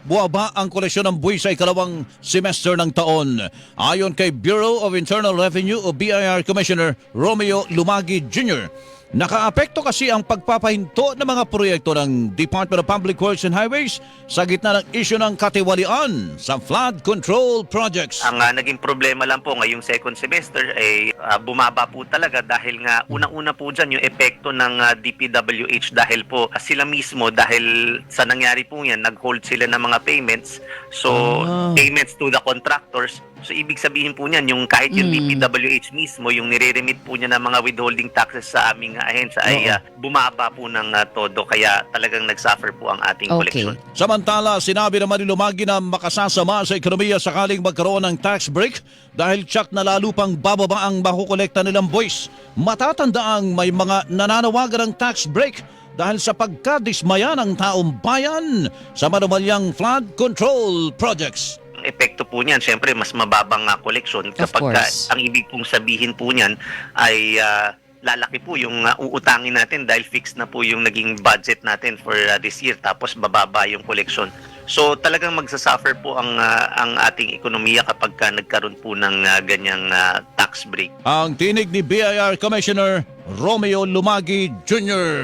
buwaba ang koleksyon ng buwis sa ikalawang semester ng taon. Ayon kay Bureau of Internal Revenue o BIR Commissioner Romeo Lumagi Jr., nakaapekto kasi ang pagpapahinto ng mga proyekto ng Department of Public Works and Highways sa gitna ng isyu ng katiwalian sa flood control projects. Ang naging problema lang po ngayong second semester ay bumaba po talaga dahil nga unang-una po dyan yung epekto ng DPWH dahil po sila mismo dahil sa nangyari po yan, nag-hold sila ng mga payments. So, payments to the contractors. So, ibig sabihin po niyan, yung kahit yung DPWH mismo, yung nire-remit po niya ng mga withholding taxes sa aming ahensya ay bumaba po ng todo. Kaya talagang nag-suffer po ang ating koleksyon. Samantala, sinabi naman ni Lumagi na makasasama sa ekonomiya sakaling magkaroon ng tax break dahil tsak na lalo pang bababa ang makukolekta nilang buwis. Matatandaang may mga nananawagan ng tax break dahil sa pagkadismaya ng taong bayan sa manumalyang flood control projects. Epekto po niyan, syempre mas mababang koleksyon kapag ang ibig pong sabihin po niyan ay lalaki po yung uutangin natin dahil fixed na po yung naging budget natin for this year tapos bababa yung koleksyon. So talagang magsasuffer po ang ating ekonomiya kapag nagkaroon po ng ganyang tax break. Ang tinig ni BIR Commissioner Romeo Lumagi Jr.